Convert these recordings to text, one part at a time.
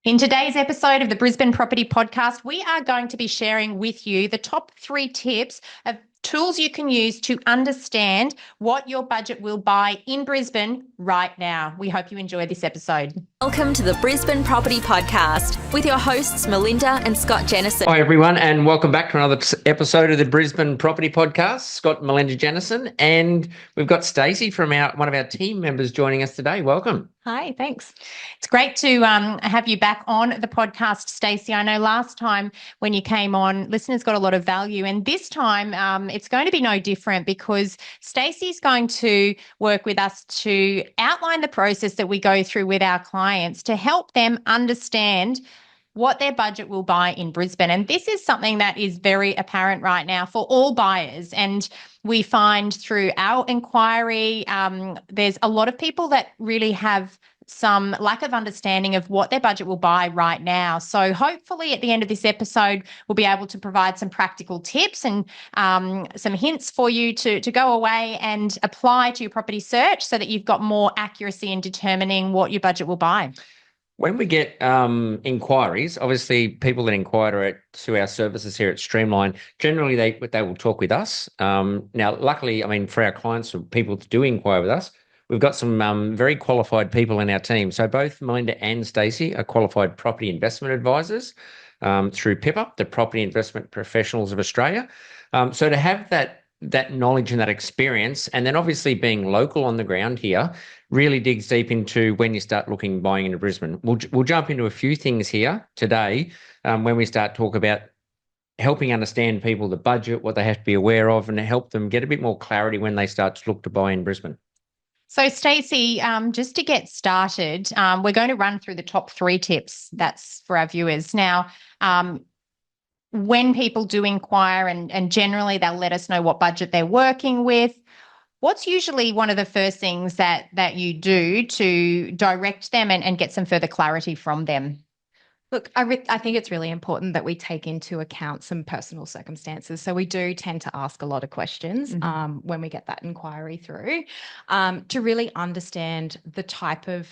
In today's episode of the Brisbane Property Podcast, we are going to be sharing with you the top 3 tips of tools you can use to understand what your budget will buy in Brisbane right now. We hope you enjoy this episode. Welcome to the Brisbane Property Podcast with your hosts Melinda and Scott Jennison. Hi everyone, and welcome back to another episode of the Brisbane Property Podcast. Scott, Melinda, Jennison, and we've got Stacey from one of our team members joining us today. Welcome. Hi, thanks. It's great to have you back on the podcast, Stacey. I know last time when you came on, listeners got a lot of value, and this time it's going to be no different because Stacey's going to work with us to outline the process that we go through with our clients to help them understand what their budget will buy in Brisbane. And this is something that is very apparent right now for all buyers. And we find through our inquiry, there's a lot of people that really have some lack of understanding of what their budget will buy right now. So hopefully at the end of this episode, we'll be able to provide some practical tips and some hints for you to go away and apply to your property search so that you've got more accuracy in determining what your budget will buy. When we get inquiries, obviously people that inquire to our services here at Streamline, generally they will talk with us. Now, luckily, I mean, for our clients or people that do inquire with us, we've got some very qualified people in our team. So both Melinda and Stacey are qualified property investment advisors through PIPA, the Property Investment Professionals of Australia. So to have that knowledge and that experience, and then obviously being local on the ground here, really digs deep into when you start buying into Brisbane. We'll jump into a few things here today when we start talk about helping understand people the budget, what they have to be aware of, and help them get a bit more clarity when they start to look to buy in Brisbane. So, Stacey, just to get started, we're going to run through the top 3 tips. That's for our viewers. Now, when people do inquire and generally they'll let us know what budget they're working with, what's usually one of the first things that you do to direct them and get some further clarity from them? Look, I think it's really important that we take into account some personal circumstances. So we do tend to ask a lot of questions when we get that inquiry through to really understand the type of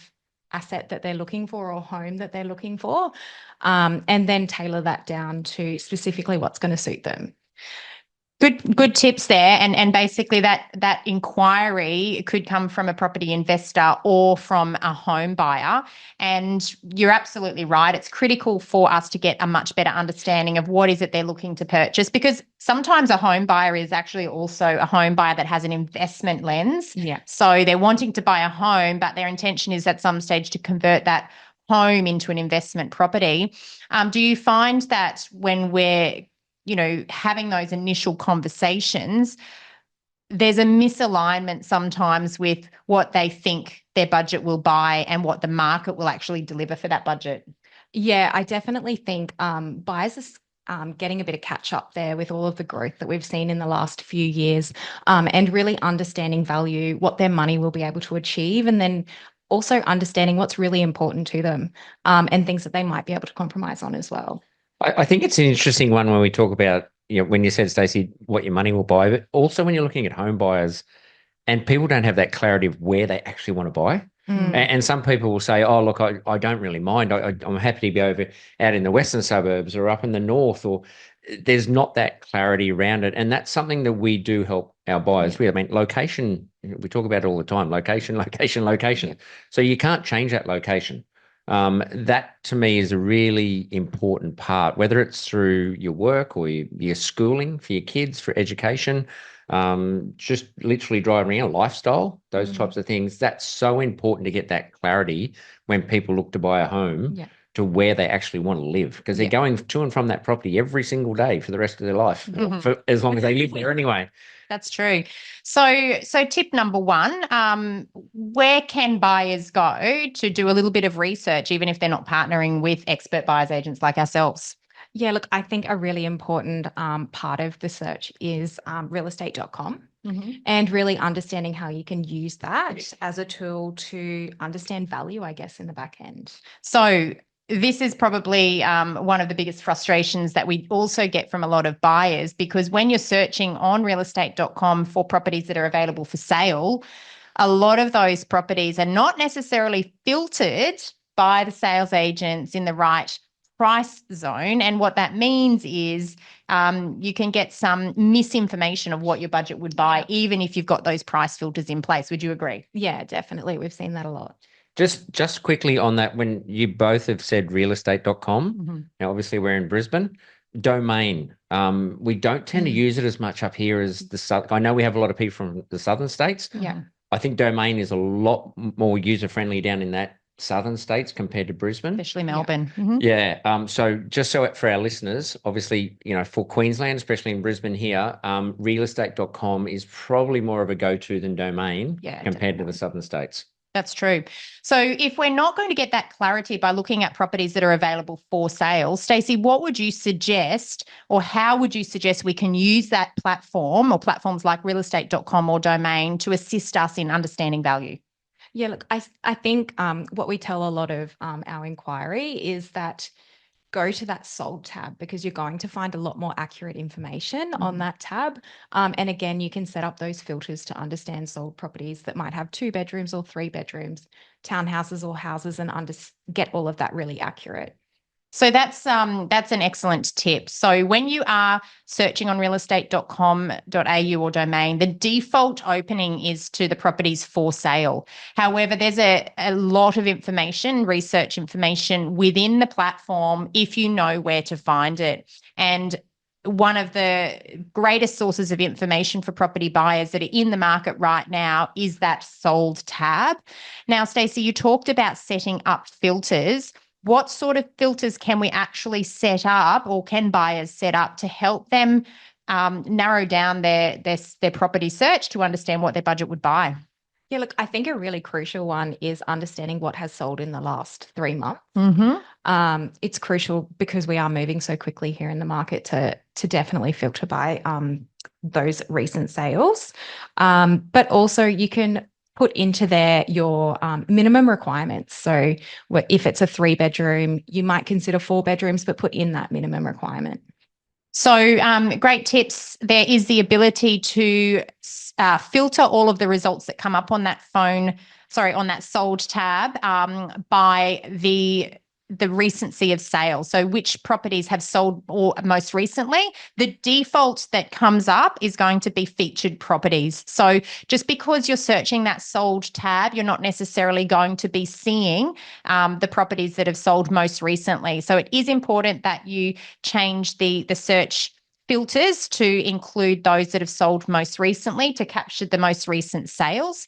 asset that they're looking for or home that they're looking for, and then tailor that down to specifically what's going to suit them. Good tips there. And basically that inquiry could come from a property investor or from a home buyer. And you're absolutely right. It's critical for us to get a much better understanding of what is it they're looking to purchase, because sometimes a home buyer is actually also a home buyer that has an investment lens. Yeah. So they're wanting to buy a home, but their intention is at some stage to convert that home into an investment property. Do you find that when we're having those initial conversations, there's a misalignment sometimes with what they think their budget will buy and what the market will actually deliver for that budget? Yeah, I definitely think buyers are getting a bit of catch up there with all of the growth that we've seen in the last few years, and really understanding value, what their money will be able to achieve, and then also understanding what's really important to them, and things that they might be able to compromise on as well. I think it's an interesting one when we talk about, when you said, Stacey, what your money will buy, but also when you're looking at home buyers and people don't have that clarity of where they actually want to buy. And some people will say, oh, look, I don't really mind. I'm happy to be out in the western suburbs or up in the north, or there's not that clarity around it. And that's something that we do help our buyers with. I mean, location, we talk about it all the time, location. Yeah. So you can't change that location. That to me is a really important part, whether it's through your work or your schooling for your kids, for education, just literally driving around, lifestyle, those types of things. That's so important to get that clarity when people look to buy a home to where they actually want to live, because they're going to and from that property every single day for the rest of their life, for as long as they live there anyway. That's true. So tip number 1, where can buyers go to do a little bit of research, even if they're not partnering with expert buyers agents like ourselves? Yeah, look, I think a really important part of the search is realestate.com, and really understanding how you can use that as a tool to understand value, I guess, in the back end. So this is probably one of the biggest frustrations that we also get from a lot of buyers, because when you're searching on realestate.com for properties that are available for sale, a lot of those properties are not necessarily filtered by the sales agents in the right price zone. And what that means is you can get some misinformation of what your budget would buy, even if you've got those price filters in place. Would you agree? Yeah, definitely. We've seen that a lot. Just quickly on that, when you both have said realestate.com, now obviously we're in Brisbane, domain. We don't tend to use it as much up here as the south. I know we have a lot of people from the southern states. Yeah. I think domain is a lot more user-friendly down in that southern states compared to Brisbane. Especially Melbourne. So just so for our listeners, obviously, for Queensland, especially in Brisbane here, realestate.com is probably more of a go-to than domain compared to the southern states. That's true. So if we're not going to get that clarity by looking at properties that are available for sale, Stacey, what would you suggest, or how would you suggest we can use that platform or platforms like realestate.com or domain to assist us in understanding value? Yeah, look, I think what we tell a lot of our inquiry is that go to that sold tab, because you're going to find a lot more accurate information on that tab. And again, you can set up those filters to understand sold properties that might have 2 bedrooms or 3 bedrooms, townhouses or houses, and get all of that really accurate. So that's an excellent tip. So when you are searching on realestate.com.au or domain, the default opening is to the properties for sale. However, there's a lot of information, research information within the platform if you know where to find it. And one of the greatest sources of information for property buyers that are in the market right now is that sold tab. Now, Stacey, you talked about setting up filters. What sort of filters can we actually set up, or can buyers set up to help them narrow down their property search to understand what their budget would buy? Yeah, look, I think a really crucial one is understanding what has sold in the last 3 months. It's crucial because we are moving so quickly here in the market to definitely filter by those recent sales. But also you can put into there your minimum requirements. So if it's a 3-bedroom, you might consider 4 bedrooms, but put in that minimum requirement. So great tips. There is the ability to filter all of the results that come up on that on that sold tab by the recency of sales. So which properties have sold most recently. The default that comes up is going to be featured properties. So just because you're searching that sold tab, you're not necessarily going to be seeing the properties that have sold most recently. So it is important that you change the search filters to include those that have sold most recently to capture the most recent sales.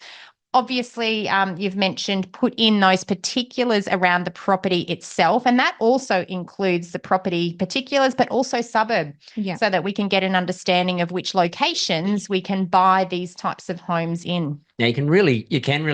Obviously, you've mentioned put in those particulars around the property itself, and that also includes the property particulars, but also suburb, so that we can get an understanding of which locations we can buy these types of homes in. Now, you can really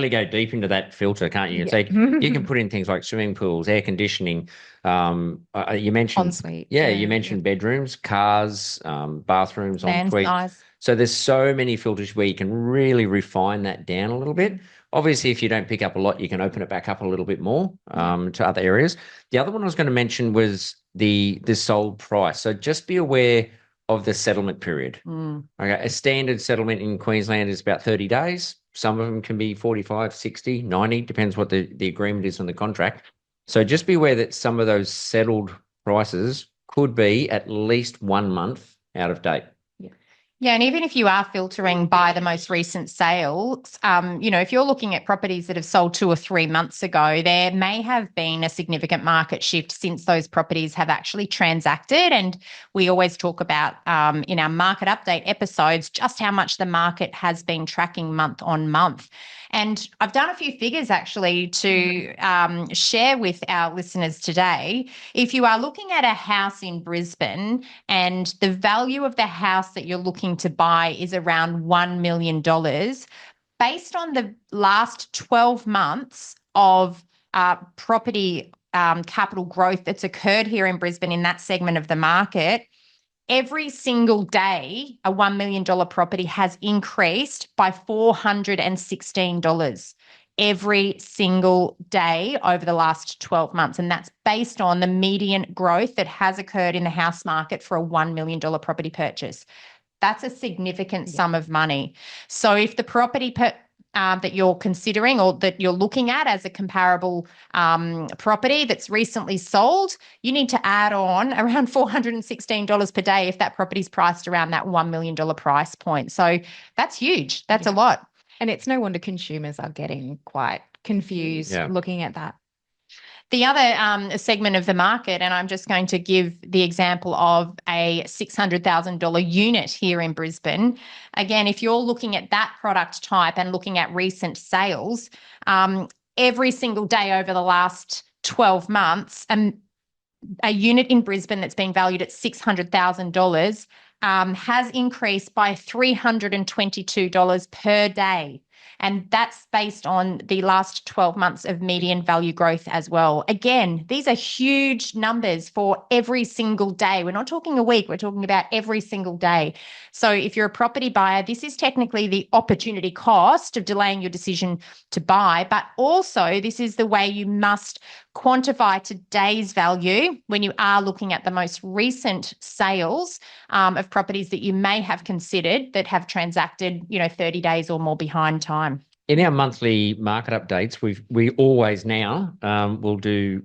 go deep into that filter, can't you? So you can put in things like swimming pools, air conditioning. You mentioned ensuite. You mentioned bedrooms, cars, bathrooms, ensuite. Size. So there's so many filters where you can really refine that down a little bit. Obviously, if you don't pick up a lot, you can open it back up a little bit more to other areas. The other one I was going to mention was the sold price. So just be aware of the settlement period. Okay, a standard settlement in Queensland is about 30 days. Some of them can be 45, 60, 90, depends what the agreement is on the contract. So just be aware that some of those settled prices could be at least 1 month out of date. Yeah, and even if you are filtering by the most recent sales, if you're looking at properties that have sold 2 or 3 months ago, there may have been a significant market shift since those properties have actually transacted. And we always talk about in our market update episodes just how much the market has been tracking month on month. And I've done a few figures actually to share with our listeners today. If you are looking at a house in Brisbane and the value of the house that you're looking to buy is around $1 million, based on the last 12 months of property capital growth that's occurred here in Brisbane in that segment of the market, every single day, a $1 million property has increased by $416 every single day over the last 12 months. And that's based on the median growth that has occurred in the house market for a $1 million property purchase. That's a significant sum of money. So if the property that you're considering or that you're looking at as a comparable property that's recently sold, you need to add on around $416 per day if that property's priced around that $1 million price point. So that's huge. That's a lot. And it's no wonder consumers are getting quite confused looking at that. The other segment of the market, and I'm just going to give the example of a $600,000 unit here in Brisbane. Again, if you're looking at that product type and looking at recent sales, every single day over the last 12 months, a unit in Brisbane that's been valued at $600,000 has increased by $322 per day. And that's based on the last 12 months of median value growth as well. Again, these are huge numbers for every single day. We're not talking a week, we're talking about every single day. So if you're a property buyer, this is technically the opportunity cost of delaying your decision to buy, but also this is the way you must quantify today's value when you are looking at the most recent sales of properties that you may have considered that have transacted, 30 days or more behind time. In our monthly market updates, we always now will do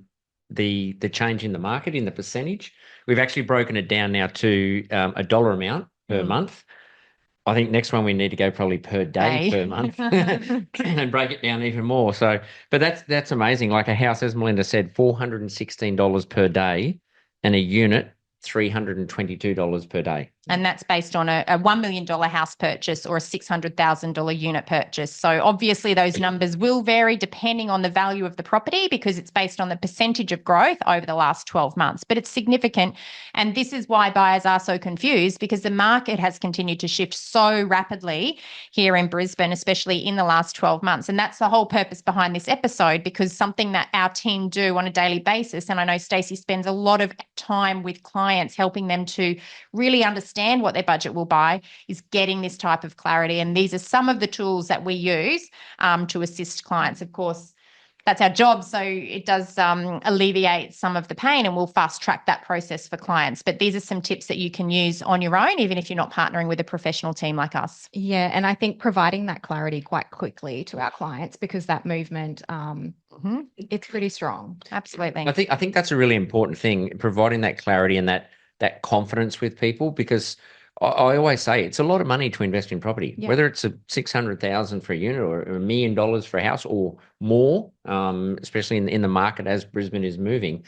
the change in the market in the percentage. We've actually broken it down now to a dollar amount per month. I think next one we need to go probably per day per month and break it down even more. So, but that's amazing. Like a house, as Melinda said, $416 per day, and a unit $322 per day. And that's based on a $1 million house purchase or a $600,000 unit purchase. So obviously those numbers will vary depending on the value of the property because it's based on the percentage of growth over the last 12 months. But it's significant. And this is why buyers are so confused, because the market has continued to shift so rapidly here in Brisbane, especially in the last 12 months. And that's the whole purpose behind this episode, because something that our team do on a daily basis, and I know Stacey spends a lot of time with clients helping them to really understand what their budget will buy, is getting this type of clarity. And these are some of the tools that we use to assist clients. Of course, that's our job. So it does alleviate some of the pain, and we'll fast track that process for clients. But these are some tips that you can use on your own, even if you're not partnering with a professional team like us. Yeah. And I think providing that clarity quite quickly to our clients, because that movement, it's pretty strong. Absolutely. I think that's a really important thing, providing that clarity and that confidence with people, because I always say it's a lot of money to invest in property, whether it's a $600,000 for a unit or $1 million for a house or more, especially in the market as Brisbane is moving.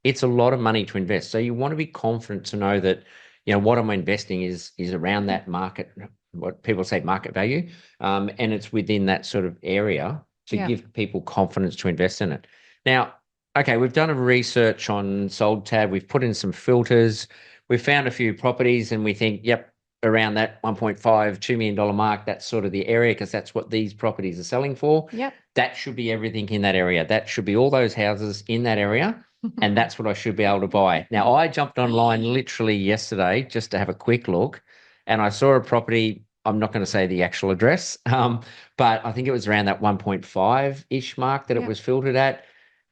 It's a lot of money to invest. So you want to be confident to know that, what I'm investing is around that market, what people say market value, and it's within that sort of area to give people confidence to invest in it. Now, okay, we've done a research on Sold Tab. We've put in some filters. We've found a few properties and we think, yep, around that $1.5, $2 million mark, that's sort of the area, because that's what these properties are selling for. Yep. That should be everything in that area. That should be all those houses in that area. And that's what I should be able to buy. Now, I jumped online literally yesterday just to have a quick look, and I saw a property. I'm not going to say the actual address, but I think it was around that 1.5-ish mark that it was filtered at.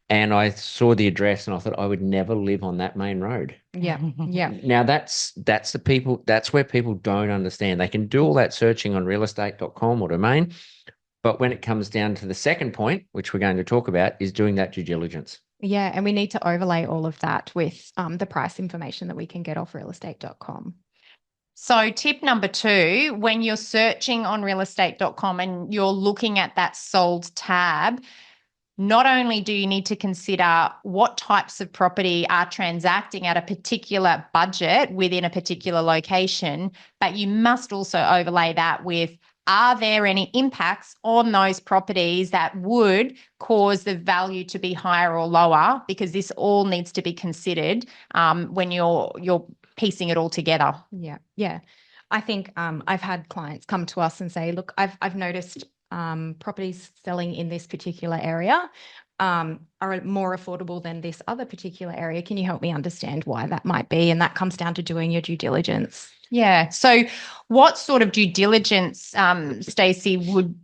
And I saw the address and I thought I would never live on that main road. Yeah. Yeah. Now that's where people don't understand. They can do all that searching on realestate.com or domain. But when it comes down to the second point, which we're going to talk about, is doing that due diligence. Yeah. And we need to overlay all of that with the price information that we can get off realestate.com. So tip number 2, when you're searching on realestate.com and you're looking at that sold tab, not only do you need to consider what types of property are transacting at a particular budget within a particular location, but you must also overlay that with, are there any impacts on those properties that would cause the value to be higher or lower? Because this all needs to be considered when you're piecing it all together. Yeah. Yeah. I think I've had clients come to us and say, look, I've noticed properties selling in this particular area are more affordable than this other particular area. Can you help me understand why that might be? And that comes down to doing your due diligence. Yeah. So what sort of due diligence, Stacey, would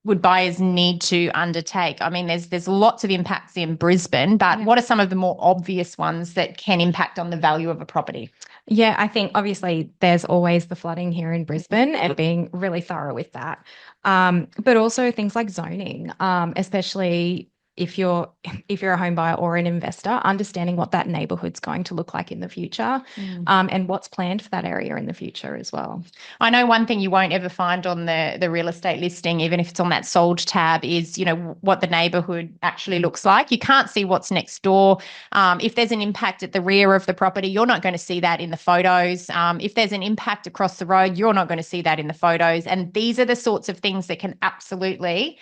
would buyers need to undertake? I mean, there's lots of impacts in Brisbane, but what are some of the more obvious ones that can impact on the value of a property? Yeah, I think obviously there's always the flooding here in Brisbane and being really thorough with that. But also things like zoning, especially if you're a home buyer or an investor, understanding what that neighbourhood's going to look like in the future, and what's planned for that area in the future as well. I know one thing you won't ever find on the real estate listing, even if it's on that sold tab, is, what the neighbourhood actually looks like. You can't see what's next door. If there's an impact at the rear of the property, you're not going to see that in the photos. If there's an impact across the road, you're not going to see that in the photos. And these are the sorts of things that can absolutely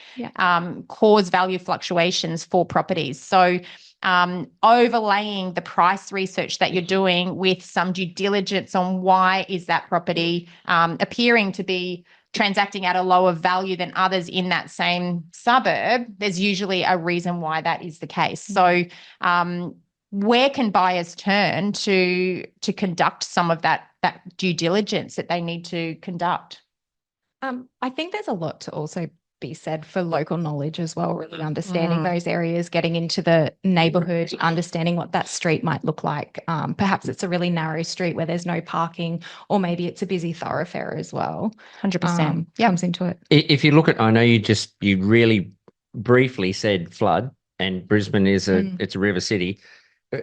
cause value fluctuations for properties. So overlaying the price research that you're doing with some due diligence on why is that property appearing to be transacting at a lower value than others in that same suburb, there's usually a reason why that is the case. So where can buyers turn to conduct some of that due diligence that they need to conduct? I think there's a lot to also be said for local knowledge as well, really understanding those areas, getting into the neighbourhood, understanding what that street might look like. Perhaps it's a really narrow street where there's no parking, or maybe it's a busy thoroughfare as well. 100%. Comes into it. If you look at, I know you really briefly said flood, and Brisbane is it's a river city.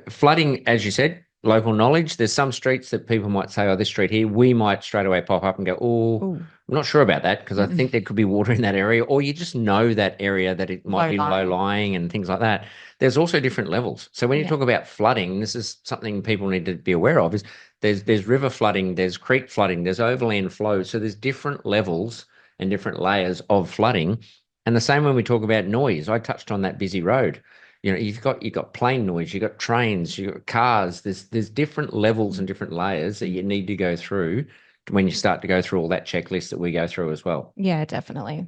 Flooding, as you said, local knowledge. There's some streets that people might say, this street here, we might straight away pop up and go, I'm not sure about that because I think there could be water in that area, or you just know that area that it might be low-lying and things like that. There's also different levels. So when you talk about flooding, this is something people need to be aware of, is there's river flooding, there's creek flooding, there's overland flow. So there's different levels and different layers of flooding. And the same when we talk about noise. I touched on that busy road. You've got plane noise, you've got trains, you've got cars. There's different levels and different layers that you need to go through when you start to go through all that checklist that we go through as well. Yeah, definitely.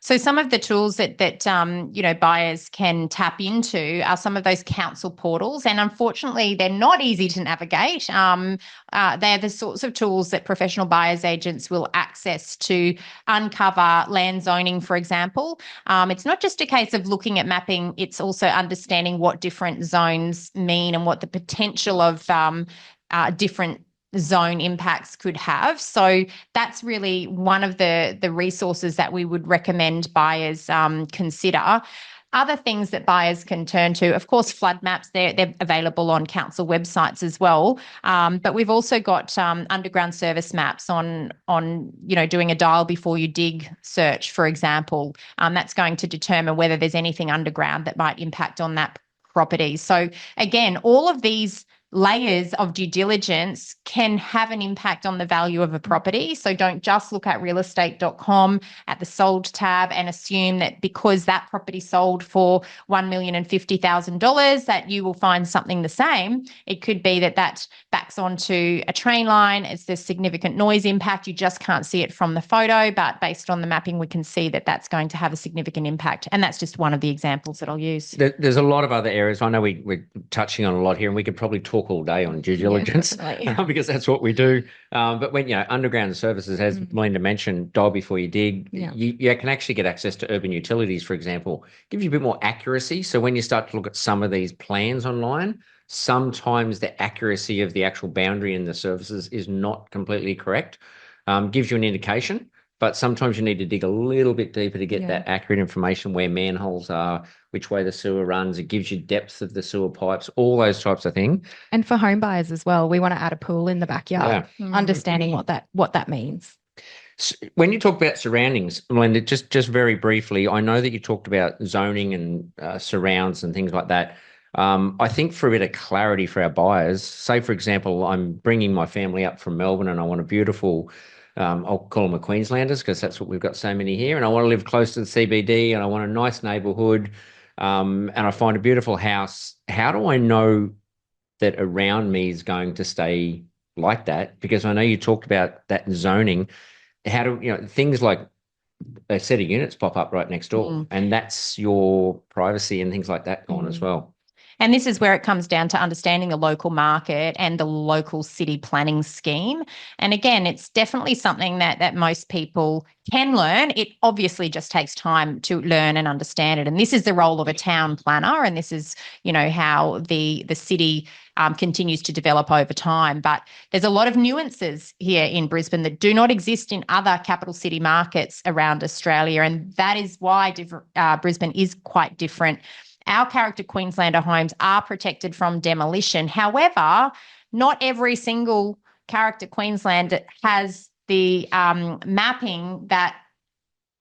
So some of the tools that buyers can tap into are some of those council portals, and unfortunately, they're not easy to navigate. They're the sorts of tools that professional buyers agents will access to uncover land zoning, for example. It's not just a case of looking at mapping; it's also understanding what different zones mean and what the potential of different zone impacts could have. So that's really one of the resources that we would recommend buyers consider. Other things that buyers can turn to, of course, flood maps, they're available on council websites as well. But we've also got underground service maps on doing a dial before you dig search, for example. That's going to determine whether there's anything underground that might impact on that property. So again, all of these layers of due diligence can have an impact on the value of a property. So don't just look at realestate.com at the sold tab and assume that because that property sold for $1,050,000 that you will find something the same. It could be that backs onto a train line. It's the significant noise impact. You just can't see it from the photo, but based on the mapping, we can see that that's going to have a significant impact. And that's just one of the examples that I'll use. There's a lot of other areas. I know we're touching on a lot here, and we could probably talk all day on due diligence because that's what we do. But when, underground services, as Melinda mentioned, dial before you dig, you can actually get access to urban utilities, for example, give you a bit more accuracy. So when you start to look at some of these plans online, sometimes the accuracy of the actual boundary and the services is not completely correct. Gives you an indication, but sometimes you need to dig a little bit deeper to get that accurate information, where manholes are, which way the sewer runs. It gives you depth of the sewer pipes, all those types of things. And for home buyers as well, we want to add a pool in the backyard, understanding what that means. When you talk about surroundings, Melinda, just very briefly, I know that you talked about zoning and surrounds and things like that. I think for a bit of clarity for our buyers, say, for example, I'm bringing my family up from Melbourne and I want a beautiful, I'll call them a Queenslanders because that's what we've got so many here, and I want to live close to the CBD and I want a nice neighbourhood, and I find a beautiful house. How do I know that around me is going to stay like that? Because I know you talked about that zoning. How do things like a set of units pop up right next door, and that's your privacy and things like that gone as well. And this is where it comes down to understanding the local market and the local city planning scheme. And again, it's definitely something that most people can learn. It obviously just takes time to learn and understand it. And this is the role of a town planner. And this is, how the city continues to develop over time. But there's a lot of nuances here in Brisbane that do not exist in other capital city markets around Australia. And that is why Brisbane is quite different. Our character Queenslander homes are protected from demolition. However, not every single character Queensland has the mapping that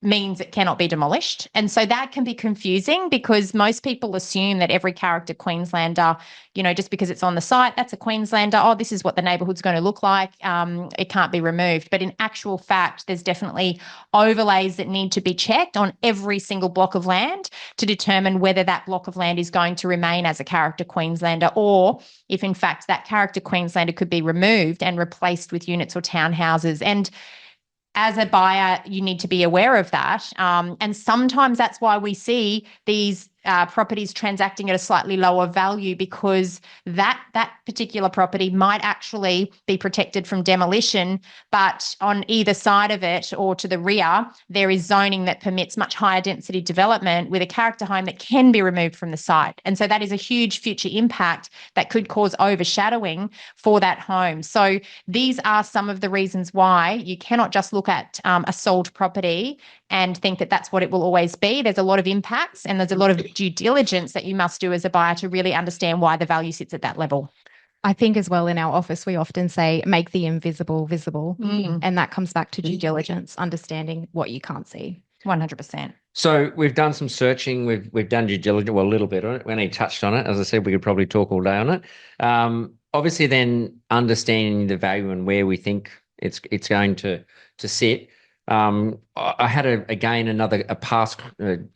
means it cannot be demolished. And so that can be confusing because most people assume that every character Queenslander, just because it's on the site, that's a Queenslander. Oh, this is what the neighbourhood's going to look like. It can't be removed. But in actual fact, there's definitely overlays that need to be checked on every single block of land to determine whether that block of land is going to remain as a character Queenslander, or if in fact that character Queenslander could be removed and replaced with units or townhouses. And as a buyer, you need to be aware of that. And sometimes that's why we see these properties transacting at a slightly lower value, because that particular property might actually be protected from demolition, but on either side of it or to the rear, there is zoning that permits much higher density development with a character home that can be removed from the site. And so that is a huge future impact that could cause overshadowing for that home. So these are some of the reasons why you cannot just look at a sold property and think that that's what it will always be. There's a lot of impacts and there's a lot of due diligence that you must do as a buyer to really understand why the value sits at that level. I think as well in our office, we often say, make the invisible visible. And that comes back to due diligence, understanding what you can't see. 100%. So we've done some searching. We've done due diligence, well, a little bit on it. We only touched on it. As I said, we could probably talk all day on it. Obviously, then understanding the value and where we think it's going to sit. I had a past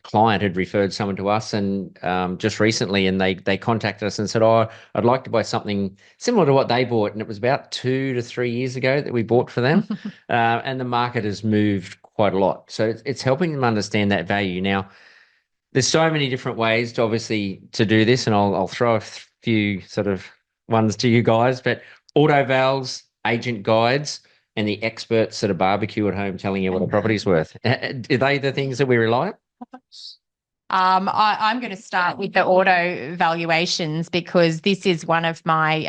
client had referred someone to us, and just recently, and they contacted us and said, "Oh, I'd like to buy something similar to what they bought," and it was about 2 to 3 years ago that we bought for them, and the market has moved quite a lot. So it's helping them understand that value. Now, there's so many different ways to do this, and I'll throw a few sort of ones to you guys, but auto vals, agent guides, and the experts at a barbecue at home telling you what a property's worth. Are they the things that we rely on? I'm going to start with the auto valuations, because this is one of my,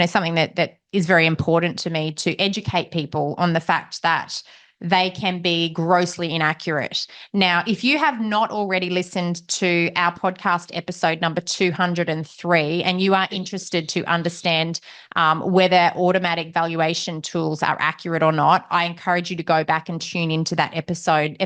something that is very important to me, to educate people on the fact that they can be grossly inaccurate. Now, if you have not already listened to our podcast episode number 203 and you are interested to understand whether automatic valuation tools are accurate or not, I encourage you to go back and tune into that episode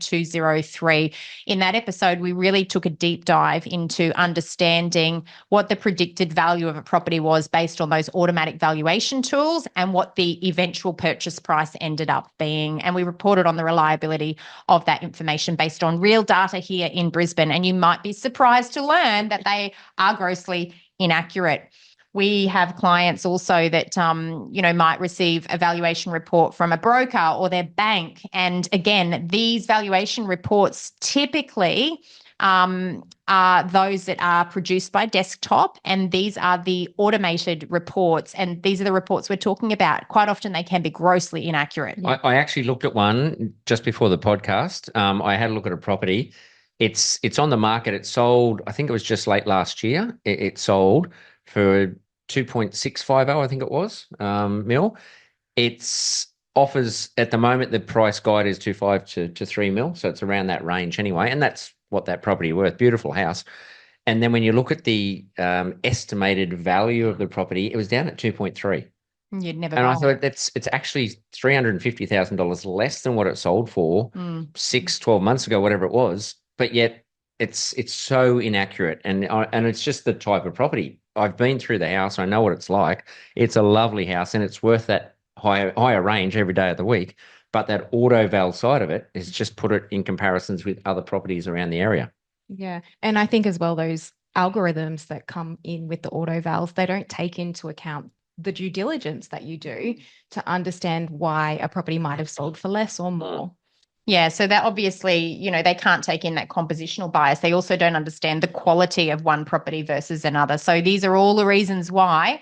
203. In that episode, we really took a deep dive into understanding what the predicted value of a property was based on those automatic valuation tools and what the eventual purchase price ended up being. And we reported on the reliability of that information based on real data here in Brisbane. And you might be surprised to learn that they are grossly inaccurate. We have clients also that, might receive a valuation report from a broker or their bank. And again, these valuation reports typically are those that are produced by desktop, and these are the automated reports, and these are the reports we're talking about. Quite often they can be grossly inaccurate. I actually looked at one just before the podcast. I had a look at a property. It's on the market. It sold, I think it was just late last year. It sold for 2.650, I think it was, mil. It's offers at the moment, the price guide is 2.5 to 3 mil. So it's around that range anyway. And that's what that property worth. Beautiful house. And then when you look at the estimated value of the property, it was down at 2.3. You'd never. And I thought it's actually $350,000 less than what it sold for 12 months ago, whatever it was. But yet it's so inaccurate, and it's just the type of property. I've been through the house. I know what it's like. It's a lovely house, and it's worth that higher range every day of the week. But that auto val side of it is just put it in comparisons with other properties around the area. Yeah. And I think as well, those algorithms that come in with the auto vals, they don't take into account the due diligence that you do to understand why a property might have sold for less or more. Yeah, so that obviously, they can't take in that compositional bias. They also don't understand the quality of one property versus another. So these are all the reasons why,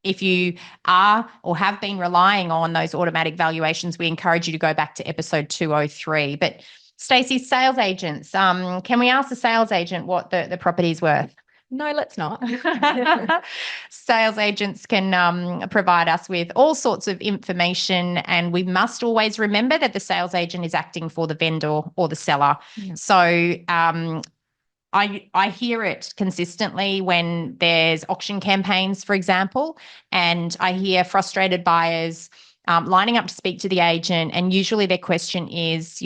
if you are or have been relying on those automatic valuations, we encourage you to go back to episode 203. But Stacey, sales agents, can we ask the sales agent what the property is worth? No, let's not. Sales agents can provide us with all sorts of information, and we must always remember that the sales agent is acting for the vendor or the seller. Yeah. So I hear it consistently when there's auction campaigns, for example, and I hear frustrated buyers lining up to speak to the agent, and usually their question is,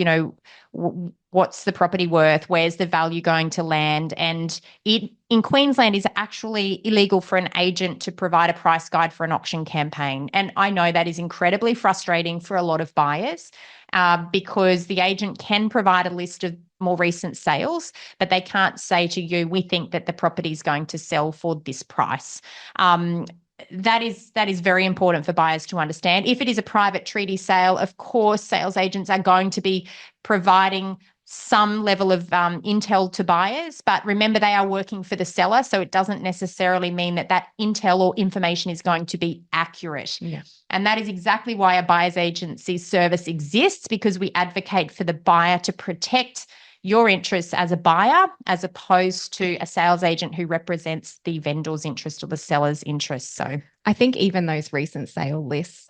what's the property worth? Where's the value going to land? And in Queensland is actually illegal for an agent to provide a price guide for an auction campaign. And I know that is incredibly frustrating for a lot of buyers because the agent can provide a list of more recent sales, but they can't say to you, we think that the property is going to sell for this price. That is very important for buyers to understand. If it is a private treaty sale, of course, sales agents are going to be providing some level of intel to buyers, but remember they are working for the seller, so it doesn't necessarily mean that intel or information is going to be accurate. Yeah. And that is exactly why a buyer's agency service exists, because we advocate for the buyer to protect your interests as a buyer, as opposed to a sales agent who represents the vendor's interest or the seller's interest. So I think even those recent sale lists,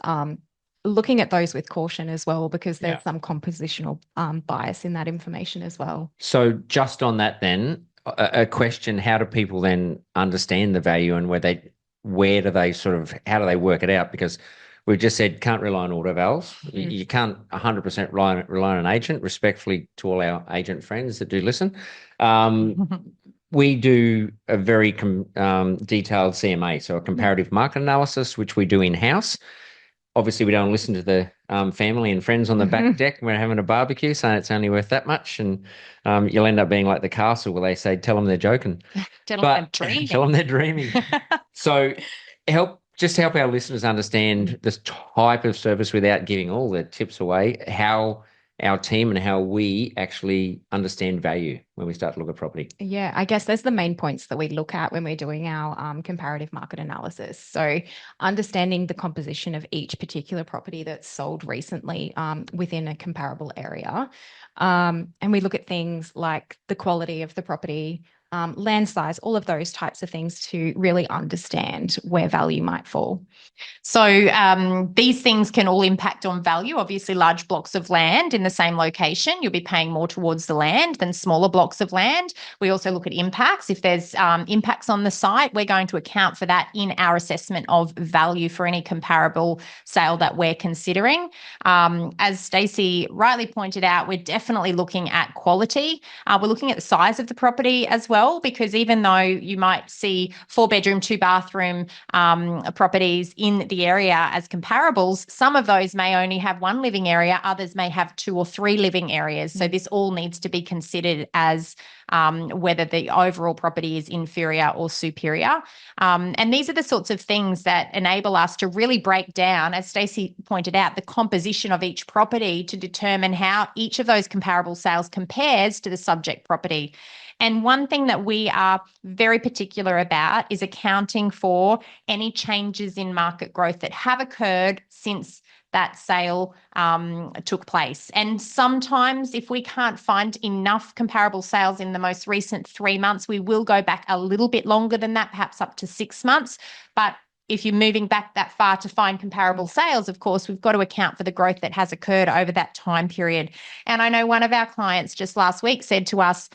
looking at those with caution as well, because there's some compositional bias in that information as well. So just on that then, a question, how do people then understand the value, and how do they work it out? Because we've just said can't rely on auto vals. Mm-hmm. You can't 100% rely on an agent, respectfully to all our agent friends that do listen. We do a very detailed CMA, so a comparative market analysis, which we do in-house. Obviously, we don't listen to the family and friends on the back deck when we're having a barbecue saying it's only worth that much. And you'll end up being like the castle where they say, tell them they're joking. Tell them they're dreaming. So help our listeners understand this type of service without giving all the tips away, how our team and how we actually understand value when we start to look at property. Yeah, I guess there's the main points that we look at when we're doing our comparative market analysis. So understanding the composition of each particular property that's sold recently within a comparable area. And we look at things like the quality of the property, land size, all of those types of things to really understand where value might fall. So these things can all impact on value. Obviously, large blocks of land in the same location, you'll be paying more towards the land than smaller blocks of land. We also look at impacts. If there's impacts on the site, we're going to account for that in our assessment of value for any comparable sale that we're considering. As Stacey rightly pointed out, we're definitely looking at quality. We're looking at the size of the property as well, because even though you might see 4-bedroom, 2-bathroom properties in the area as comparables, some of those may only have 1 living area, others may have 2 or 3 living areas. So this all needs to be considered as whether the overall property is inferior or superior. And these are the sorts of things that enable us to really break down, as Stacey pointed out, the composition of each property to determine how each of those comparable sales compares to the subject property. And one thing that we are very particular about is accounting for any changes in market growth that have occurred since that sale took place. And sometimes if we can't find enough comparable sales in the most recent 3 months, we will go back a little bit longer than that, perhaps up to 6 months. But if you're moving back that far to find comparable sales, of course, we've got to account for the growth that has occurred over that time period. And I know one of our clients just last week said to us,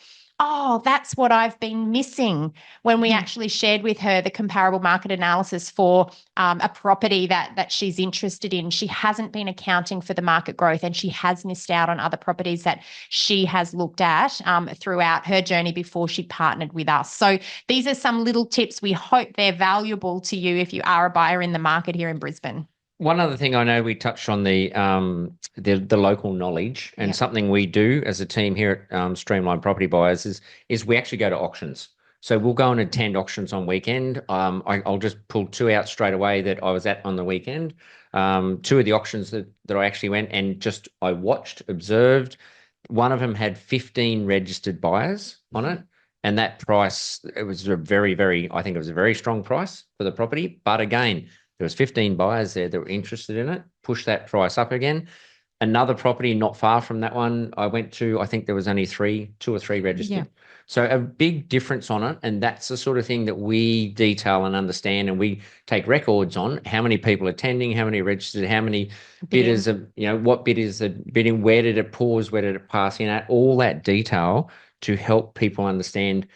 oh, that's what I've been missing, when we actually shared with her the comparable market analysis for a property that she's interested in. She hasn't been accounting for the market growth, and she has missed out on other properties that she has looked at throughout her journey before she partnered with us. So these are some little tips. We hope they're valuable to you if you are a buyer in the market here in Brisbane. One other thing, I know we touched on the local knowledge, and something we do as a team here at Streamline Property Buyers is we actually go to auctions. So we'll go and attend auctions on weekend. I'll just pull 2 out straight away that I was at on the weekend. 2 of the auctions that I actually went and just I watched, observed. One of them had 15 registered buyers on it. And that price, it was a very, I think it was a very strong price for the property. But again, there was 15 buyers there that were interested in it, pushed that price up again. Another property not far from that one I went to, I think there was only 2 or 3 registered. Yeah. So a big difference on it. And that's the sort of thing that we detail and understand. And we take records on how many people attending, how many registered, how many bidders, what bidders are bidding, where did it pause, where did it pass in at, all that detail to help people understand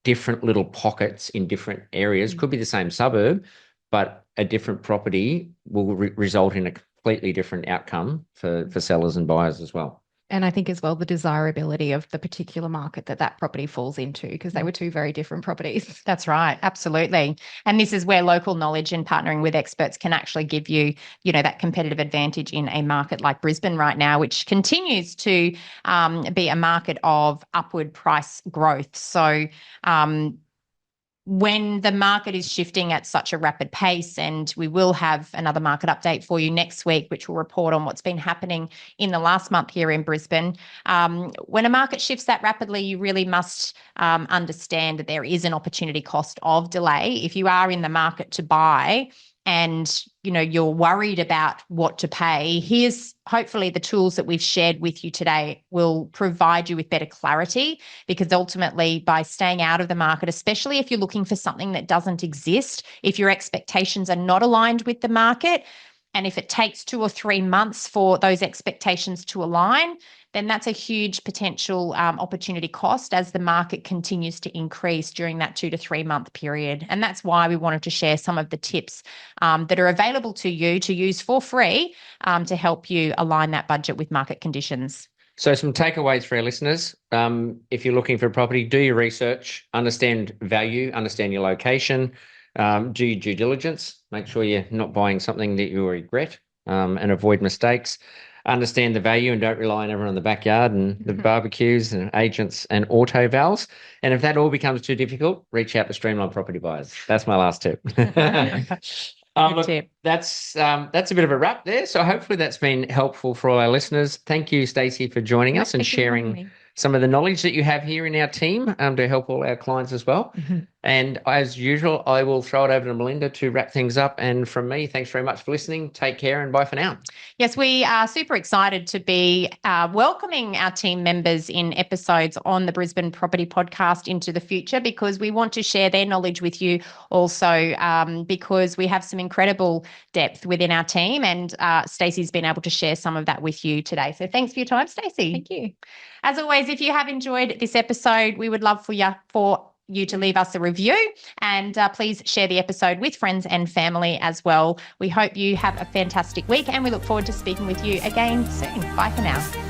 different little pockets in different areas. Could be the same suburb, but a different property will result in a completely different outcome for sellers and buyers as well. And I think as well, the desirability of the particular market that property falls into, because they were 2 very different properties. That's right. Absolutely. And this is where local knowledge and partnering with experts can actually give you, that competitive advantage in a market like Brisbane right now, which continues to be a market of upward price growth. So, when the market is shifting at such a rapid pace, and we will have another market update for you next week, which will report on what's been happening in the last month here in Brisbane. When a market shifts that rapidly, you really must understand that there is an opportunity cost of delay. If you are in the market to buy and you're worried about what to pay, here's hopefully the tools that we've shared with you today will provide you with better clarity, because ultimately by staying out of the market, especially if you're looking for something that doesn't exist, if your expectations are not aligned with the market, and if it takes 2 or 3 months for those expectations to align, then that's a huge potential opportunity cost as the market continues to increase during that 2 to 3 month period. And that's why we wanted to share some of the tips that are available to you to use for free to help you align that budget with market conditions. So some takeaways for our listeners. If you're looking for a property, do your research, understand value, understand your location, do your due diligence, make sure you're not buying something that you regret, and avoid mistakes. Understand the value and don't rely on everyone in the backyard and the barbecues and agents and auto vals. And if that all becomes too difficult, reach out to Streamline Property Buyers. That's my last tip. Look, that's a bit of a wrap there. So hopefully that's been helpful for all our listeners. Thank you, Stacey, for joining us and sharing some of the knowledge that you have here in our team to help all our clients as well. And as usual, I will throw it over to Melinda to wrap things up. And from me, thanks very much for listening. Take care and bye for now. Yes, we are super excited to be welcoming our team members in episodes on the Brisbane Property Podcast into the future, because we want to share their knowledge with you also, because we have some incredible depth within our team, and Stacey's been able to share some of that with you today. So thanks for your time, Stacey. Thank you. As always, if you have enjoyed this episode, we would love for you to leave us a review, and please share the episode with friends and family as well. We hope you have a fantastic week, and we look forward to speaking with you again soon. Bye for now.